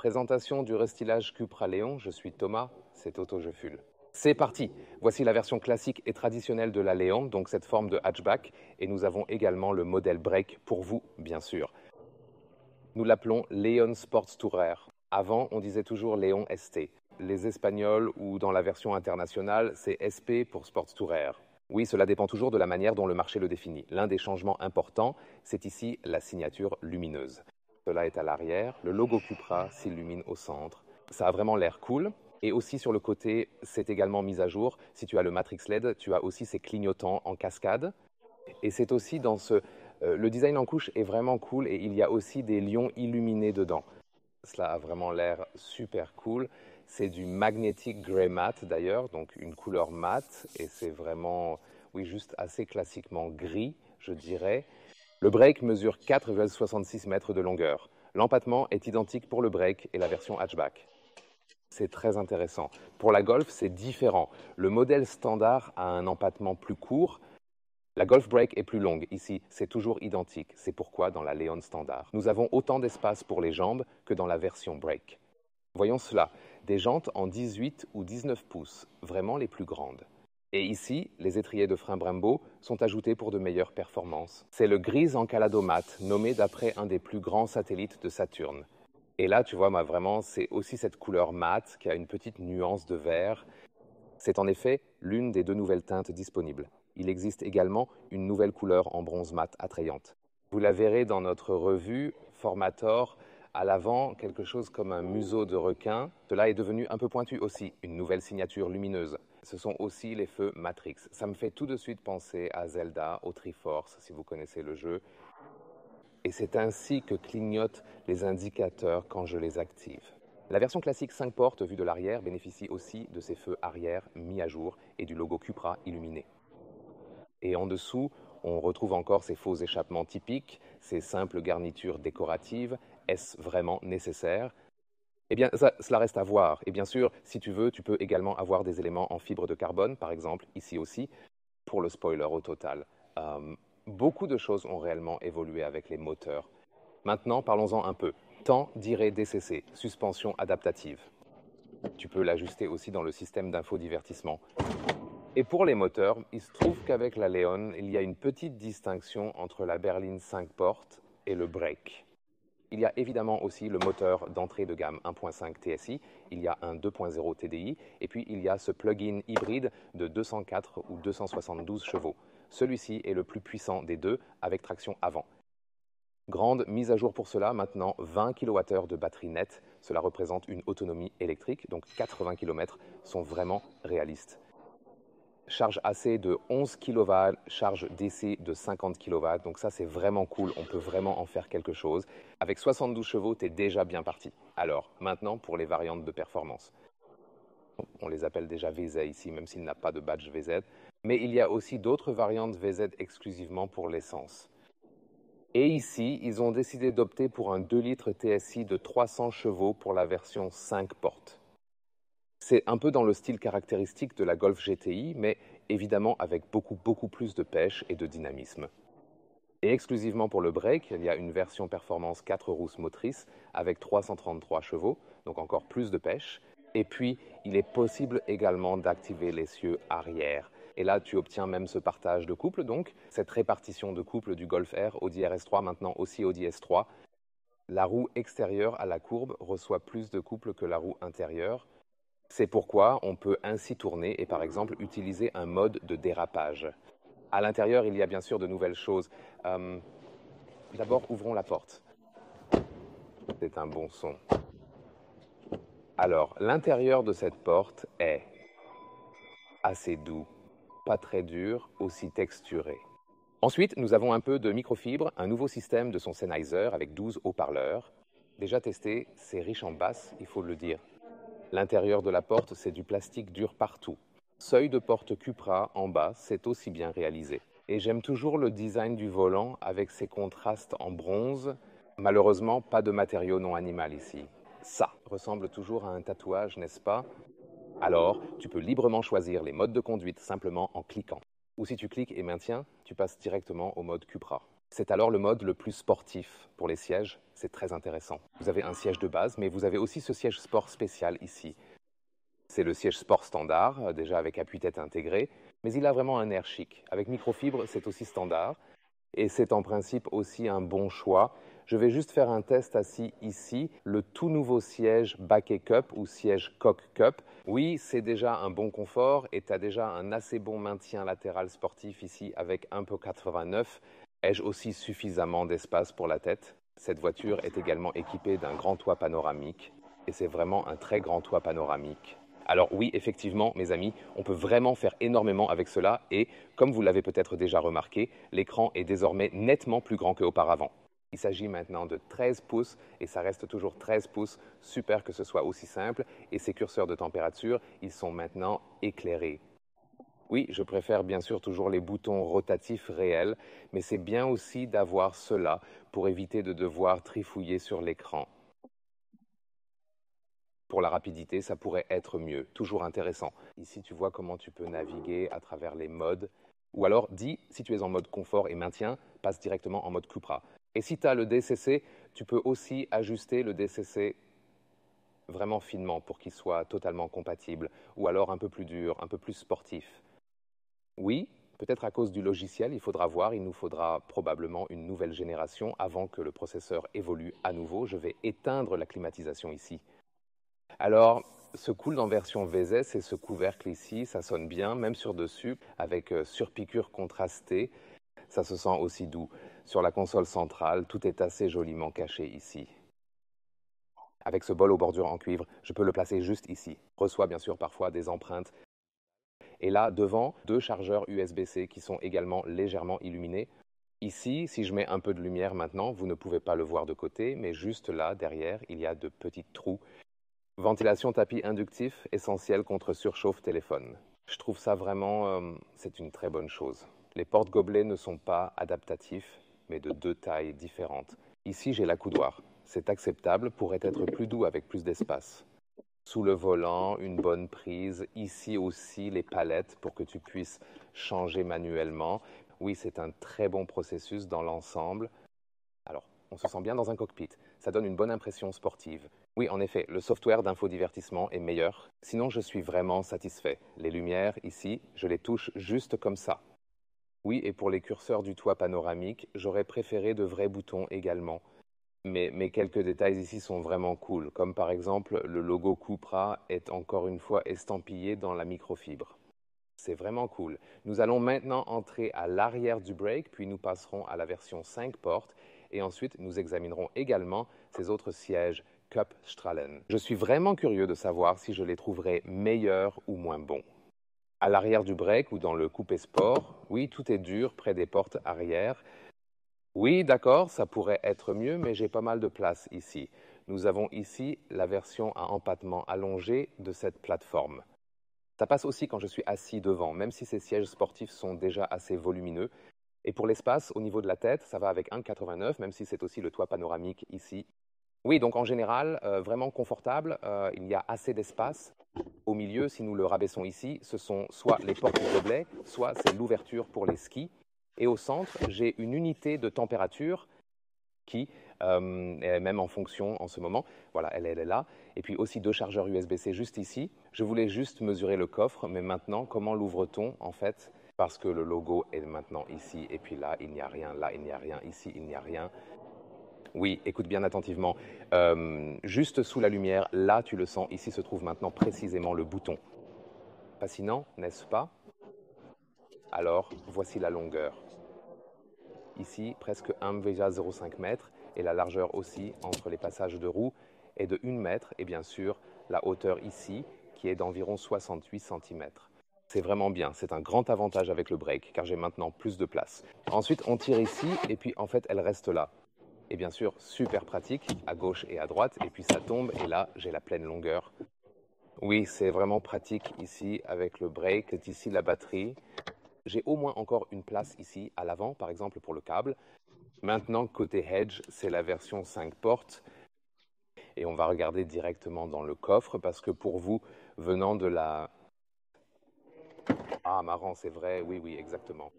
Présentation du restylage Cupra Léon, je suis Thomas, c'est Toto Je Full. C'est parti! Voici la version classique et traditionnelle de la Léon, donc cette forme de hatchback, et nous avons également le modèle break pour vous, bien sûr. Nous l'appelons Léon Sports Tourer. Avant, on disait toujours Léon ST. Les Espagnols ou dans la version internationale, c'est SP pour Sports Tourer. Oui, cela dépend toujours de la manière dont le marché le définit. L'un des changements importants, c'est ici la signature lumineuse. Cela est à l'arrière, le logo Cupra s'illumine au centre. Ça a vraiment l'air cool. Et aussi sur le côté, c'est également mis à jour. Si tu as le Matrix LED, tu as aussi ces clignotants en cascade. Et c'est aussi dans ce... le design en couche est vraiment cool et il y a aussi des lions illuminés dedans. Cela a vraiment l'air super cool. C'est du Magnetic Grey Matte d'ailleurs, donc une couleur mate. Et c'est vraiment, oui, juste assez classiquement gris, je dirais. Le break mesure 4,66 mètres de longueur. L'empattement est identique pour le break et la version hatchback. C'est très intéressant. Pour la Golf, c'est différent. Le modèle standard a un empattement plus court. La Golf Break est plus longue. Ici, c'est toujours identique. C'est pourquoi dans la Léon standard, nous avons autant d'espace pour les jambes que dans la version Break. Voyons cela. Des jantes en 18 ou 19 pouces, vraiment les plus grandes. Et ici, les étriers de frein Brembo sont ajoutés pour de meilleures performances. C'est le gris encaladomate, nommé d'après un des plus grands satellites de Saturne. Et là, tu vois, vraiment, c'est aussi cette couleur mate qui a une petite nuance de vert. C'est en effet l'une des deux nouvelles teintes disponibles. Il existe également une nouvelle couleur en bronze mat attrayante. Vous la verrez dans notre revue Formator. À l'avant, quelque chose comme un museau de requin. Cela est devenu un peu pointu aussi, une nouvelle signature lumineuse. Ce sont aussi les feux Matrix. Ça me fait tout de suite penser à Zelda, au Triforce, si vous connaissez le jeu. Et c'est ainsi que clignotent les indicateurs quand je les active. La version classique 5 portes vue de l'arrière bénéficie aussi de ces feux arrière mis à jour et du logo Cupra illuminé. Et en dessous, on retrouve encore ces faux échappements typiques, ces simples garnitures décoratives. Est-ce vraiment nécessaire? Eh bien, cela reste à voir. Et bien sûr, si tu veux, tu peux également avoir des éléments en fibre de carbone, par exemple, ici aussi, pour le spoiler au total. Beaucoup de choses ont réellement évolué avec les moteurs. Maintenant, parlons-en un peu. Temps d'IRE DCC, suspension adaptative. Tu peux l'ajuster aussi dans le système d'infodivertissement. Et pour les moteurs, il se trouve qu'avec la Léon, il y a une petite distinction entre la berline 5 portes et le break. Il y a évidemment aussi le moteur d'entrée de gamme 1.5 TSI, il y a un 2.0 TDI, et puis il y a ce plug-in hybride de 204 ou 272 chevaux. Celui-ci est le plus puissant des deux, avec traction avant. Grande mise à jour pour cela, maintenant 20 kWh de batterie nette. Cela représente une autonomie électrique, donc 80 km sont vraiment réalistes. Charge AC de 11 kW, charge DC de 50 kW, donc ça c'est vraiment cool, on peut vraiment en faire quelque chose. Avec 72 chevaux, tu es déjà bien parti. Alors, maintenant pour les variantes de performance. On les appelle déjà VZ ici, même s'il n'a pas de badge VZ. Mais il y a aussi d'autres variantes VZ exclusivement pour l'essence. Et ici, ils ont décidé d'opter pour un 2 litres TSI de 300 chevaux pour la version 5 portes. C'est un peu dans le style caractéristique de la Golf GTI, mais évidemment avec beaucoup plus de pêche et de dynamisme. Et exclusivement pour le break, il y a une version performance 4 rousses motrices avec 333 chevaux, donc encore plus de pêche. Et puis, il est possible également d'activer l'essieu arrière. Et là, tu obtiens même ce partage de couple, donc cette répartition de couple du Golf R Audi RS3, maintenant aussi Audi S3. La roue extérieure à la courbe reçoit plus de couple que la roue intérieure. C'est pourquoi on peut ainsi tourner et par exemple utiliser un mode de dérapage. À l'intérieur, il y a bien sûr de nouvelles choses. D'abord, ouvrons la porte. C'est un bon son. Alors, l'intérieur de cette porte est assez doux, pas très dur, aussi texturé. Ensuite, nous avons un peu de microfibre, un nouveau système de son Sennheiser avec 12 haut-parleurs. Déjà testé, c'est riche en basse, il faut le dire. L'intérieur de la porte, c'est du plastique dur partout. Seuil de porte Cupra en bas, c'est aussi bien réalisé. Et j'aime toujours le design du volant avec ses contrastes en bronze. Malheureusement, pas de matériau non animal ici. Ça ressemble toujours à un tatouage, n'est-ce pas? Alors, tu peux librement choisir les modes de conduite simplement en cliquant. Ou si tu cliques et maintiens, tu passes directement au mode Cupra. C'est alors le mode le plus sportif pour les sièges, c'est très intéressant. Vous avez un siège de base, mais vous avez aussi ce siège sport spécial ici. C'est le siège sport standard, déjà avec appui-tête intégré, mais il a vraiment un air chic. Avec microfibre, c'est aussi standard, et c'est en principe aussi un bon choix. Je vais juste faire un test assis ici, le tout nouveau siège Baquet Cup ou siège Coq Cup. Oui, c'est déjà un bon confort et tu as déjà un assez bon maintien latéral sportif ici avec un peu 89. Ai-je aussi suffisamment d'espace pour la tête? Cette voiture est également équipée d'un grand toit panoramique et c'est vraiment un très grand toit panoramique. Alors oui, effectivement, mes amis, on peut vraiment faire énormément avec cela et, comme vous l'avez peut-être déjà remarqué, l'écran est désormais nettement plus grand qu'auparavant. Il s'agit maintenant de 13 pouces et ça reste toujours 13 pouces. Super que ce soit aussi simple. Et ces curseurs de température, ils sont maintenant éclairés. Oui, je préfère bien sûr toujours les boutons rotatifs réels, mais c'est bien aussi d'avoir cela pour éviter de devoir trifouiller sur l'écran. Pour la rapidité, ça pourrait être mieux, toujours intéressant. Ici, tu vois comment tu peux naviguer à travers les modes. Ou alors, dis, si tu es en mode confort et maintien, passe directement en mode Cupra. Et si tu as le DCC, tu peux aussi ajuster le DCC vraiment finement pour qu'il soit totalement compatible, ou alors un peu plus dur, un peu plus sportif. Oui, peut-être à cause du logiciel, il faudra voir, il nous faudra probablement une nouvelle génération avant que le processeur évolue à nouveau. Je vais éteindre la climatisation ici. Alors, ce cool en version VZ, c'est ce couvercle ici, ça sonne bien, même sur dessus, avec surpiqûre contrastée, ça se sent aussi doux. Sur la console centrale, tout est assez joliment caché ici. Avec ce bol aux bordures en cuivre, je peux le placer juste ici. Reçoit bien sûr parfois des empreintes. Et là, devant, deux chargeurs USB-C qui sont également légèrement illuminés. Ici, si je mets un peu de lumière maintenant, vous ne pouvez pas le voir de côté, mais juste là, derrière, il y a de petits trous. Ventilation tapis inductif, essentiel contre surchauffe téléphone. Je trouve ça vraiment, c'est une très bonne chose. Les porte-gobelets ne sont pas adaptatifs, mais de deux tailles différentes. Ici, j'ai l'accoudoir. C'est acceptable, pourrait être plus doux avec plus d'espace. Sous le volant, une bonne prise. Ici aussi, les palettes pour que tu puisses changer manuellement. Oui, c'est un très bon processus dans l'ensemble. Alors, on se sent bien dans un cockpit. Ça donne une bonne impression sportive. Oui, en effet, le software d'infodivertissement est meilleur. Sinon, je suis vraiment satisfait. Les lumières, ici, je les touche juste comme ça. Oui, et pour les curseurs du toit panoramique, j'aurais préféré de vrais boutons également. Mais quelques détails ici sont vraiment cool, comme par exemple le logo Cupra est encore une fois estampillé dans la microfibre. C'est vraiment cool. Nous allons maintenant entrer à l'arrière du break, puis nous passerons à la version 5 portes, et ensuite nous examinerons également ces autres sièges Cup Strahlen. Je suis vraiment curieux de savoir si je les trouverai meilleurs ou moins bons. À l'arrière du break ou dans le coupé sport, oui, tout est dur près des portes arrière. Oui, d'accord, ça pourrait être mieux, mais j'ai pas mal de place ici. Nous avons ici la version à empattement allongé de cette plateforme. Ça passe aussi quand je suis assis devant, même si ces sièges sportifs sont déjà assez volumineux. Et pour l'espace, au niveau de la tête, ça va avec 1,89, même si c'est aussi le toit panoramique ici. Oui, donc en général, vraiment confortable, il y a assez d'espace. Au milieu, si nous le rabaissons ici, ce sont soit les portes gobelets, soit c'est l'ouverture pour les skis. Et au centre, j'ai une unité de température qui est même en fonction en ce moment. Voilà, elle est là. Et puis aussi deux chargeurs USB-C juste ici. Je voulais juste mesurer le coffre, mais maintenant, comment l'ouvre-t-on en fait? Parce que le logo est maintenant ici, et puis là, il n'y a rien, là, il n'y a rien, ici, il n'y a rien. Oui, écoute bien attentivement. Juste sous la lumière, là, tu le sens, ici se trouve maintenant précisément le bouton. Fascinant, n'est-ce pas? Alors, voici la longueur. Ici, presque 1,05 m et la largeur aussi entre les passages de roues est de 1 mètre et bien sûr la hauteur ici qui est d'environ 68 cm. C'est vraiment bien, c'est un grand avantage avec le break car j'ai maintenant plus de place. Ensuite on tire ici et puis en fait elle reste là. Et bien sûr super pratique à gauche et à droite et puis ça tombe et là j'ai la pleine longueur. Oui, c'est vraiment pratique ici avec le break, c'est ici la batterie. J'ai au moins encore une place ici à l'avant par exemple pour le câble. Maintenant, côté Hedge, c'est la version 5 portes. Et on va regarder directement dans le coffre parce que pour vous, venant de la... Ah, marrant, c'est vrai, oui, oui, exactement.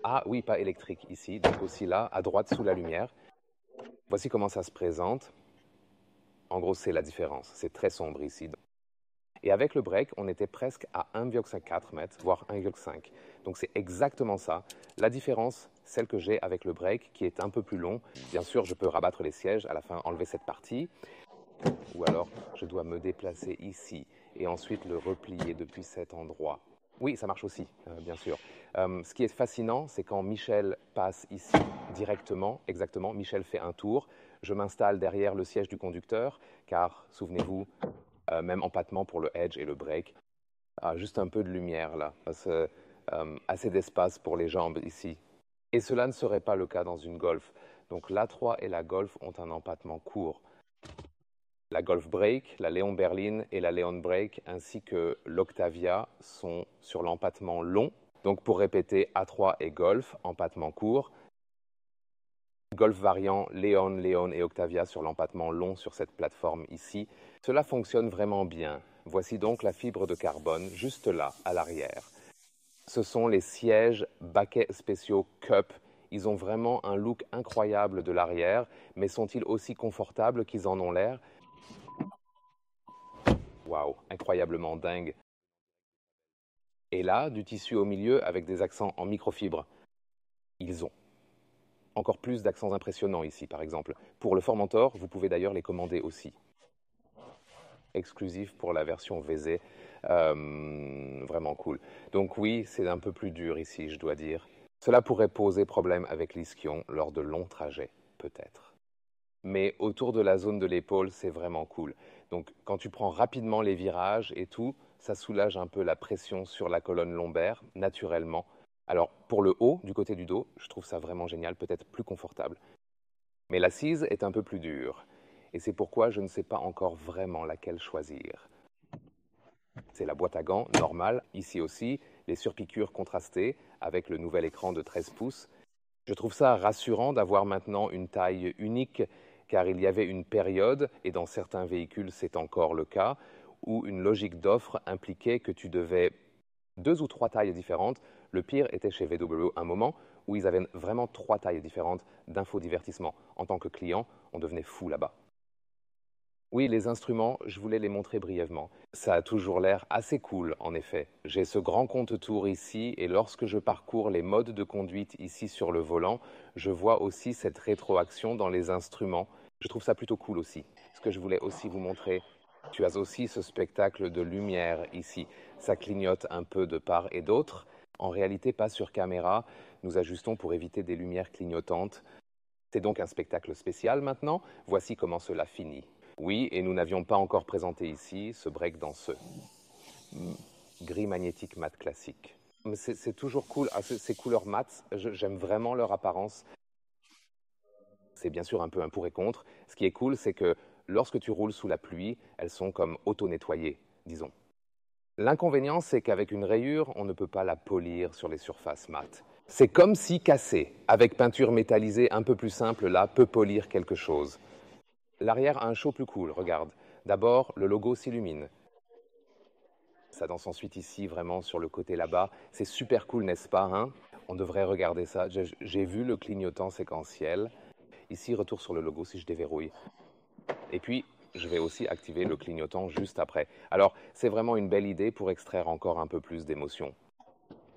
Ah oui, pas électrique ici, donc aussi là, à droite sous la lumière. Voici comment ça se présente. En gros, c'est la différence. C'est très sombre ici. Et avec le break, on était presque à 1,4 mètres, voire 1,5. Donc c'est exactement ça. La différence, celle que j'ai avec le break, qui est un peu plus long. Bien sûr, je peux rabattre les sièges, à la fin enlever cette partie. Ou alors, je dois me déplacer ici et ensuite le replier depuis cet endroit. Oui, ça marche aussi, bien sûr. Ce qui est fascinant, c'est quand Michel passe ici directement, exactement, Michel fait un tour. Je m'installe derrière le siège du conducteur, car, souvenez-vous, même empattement pour le edge et le break. Ah, juste un peu de lumière là, assez d'espace pour les jambes ici. Et cela ne serait pas le cas dans une Golf. Donc l'A3 et la Golf ont un empattement court. La Golf Break, la Léon Berline et la Léon Break ainsi que l'Octavia sont sur l'empattement long. Donc pour répéter, A3 et Golf, empattement court. Golf variant, Léon, Léon et Octavia sur l'empattement long sur cette plateforme ici. Cela fonctionne vraiment bien. Voici donc la fibre de carbone juste là, à l'arrière. Ce sont les sièges baquets spéciaux Cup. Ils ont vraiment un look incroyable de l'arrière, mais sont-ils aussi confortables qu'ils en ont l'air? Waouh, incroyablement dingue. Et là, du tissu au milieu avec des accents en microfibre. Ils ont encore plus d'accents impressionnants ici, par exemple. Pour le Formentor, vous pouvez d'ailleurs les commander aussi. Exclusif pour la version VZ. Vraiment cool. Donc oui, c'est un peu plus dur ici, je dois dire. Cela pourrait poser problème avec l'ischion lors de longs trajets, peut-être. Mais autour de la zone de l'épaule, c'est vraiment cool. Donc quand tu prends rapidement les virages et tout, ça soulage un peu la pression sur la colonne lombaire, naturellement. Alors pour le haut, du côté du dos, je trouve ça vraiment génial, peut-être plus confortable. Mais l'assise est un peu plus dure. Et c'est pourquoi je ne sais pas encore vraiment laquelle choisir. C'est la boîte à gants normale, ici aussi, les surpiqûres contrastées avec le nouvel écran de 13 pouces. Je trouve ça rassurant d'avoir maintenant une taille unique, car il y avait une période, et dans certains véhicules c'est encore le cas, où une logique d'offre impliquait que tu devais 2 ou 3 tailles différentes. Le pire était chez VW un moment où ils avaient vraiment 3 tailles différentes d'infodivertissement. En tant que client, on devenait fou là-bas. Oui, les instruments, je voulais les montrer brièvement. Ça a toujours l'air assez cool, en effet. J'ai ce grand compte-tours ici, et lorsque je parcours les modes de conduite ici sur le volant, je vois aussi cette rétroaction dans les instruments. Je trouve ça plutôt cool aussi. Ce que je voulais aussi vous montrer, tu as aussi ce spectacle de lumière ici. Ça clignote un peu de part et d'autre. En réalité, pas sur caméra. Nous ajustons pour éviter des lumières clignotantes. C'est donc un spectacle spécial maintenant. Voici comment cela finit. Oui, et nous n'avions pas encore présenté ici ce break dans ce gris magnétique mat classique. C'est toujours cool, ces couleurs mat, j'aime vraiment leur apparence. C'est bien sûr un peu un pour et contre. Ce qui est cool, c'est que lorsque tu roules sous la pluie, elles sont comme auto-nettoyées, disons. L'inconvénient, c'est qu'avec une rayure, on ne peut pas la polir sur les surfaces mat. C'est comme si cassé, avec peinture métallisée un peu plus simple là, peut polir quelque chose. L'arrière a un show plus cool, regarde. D'abord, le logo s'illumine. Ça danse ensuite ici, vraiment sur le côté là-bas. C'est super cool, n'est-ce pas, hein? On devrait regarder ça. J'ai vu le clignotant séquentiel. Ici, retour sur le logo si je déverrouille. Et puis, je vais aussi activer le clignotant juste après. Alors, c'est vraiment une belle idée pour extraire encore un peu plus d'émotion.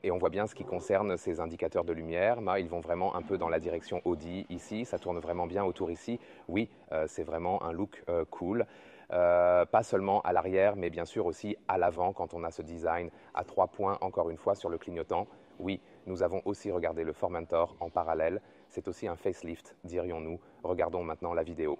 Et on voit bien ce qui concerne ces indicateurs de lumière. Là, ils vont vraiment un peu dans la direction Audi ici. Ça tourne vraiment bien autour ici. Oui, c'est vraiment un look cool. Pas seulement à l'arrière, mais bien sûr aussi à l'avant quand on a ce design à 3 points, encore une fois, sur le clignotant. Oui, nous avons aussi regardé le Formentor en parallèle. C'est aussi un facelift, dirions-nous. Regardons maintenant la vidéo.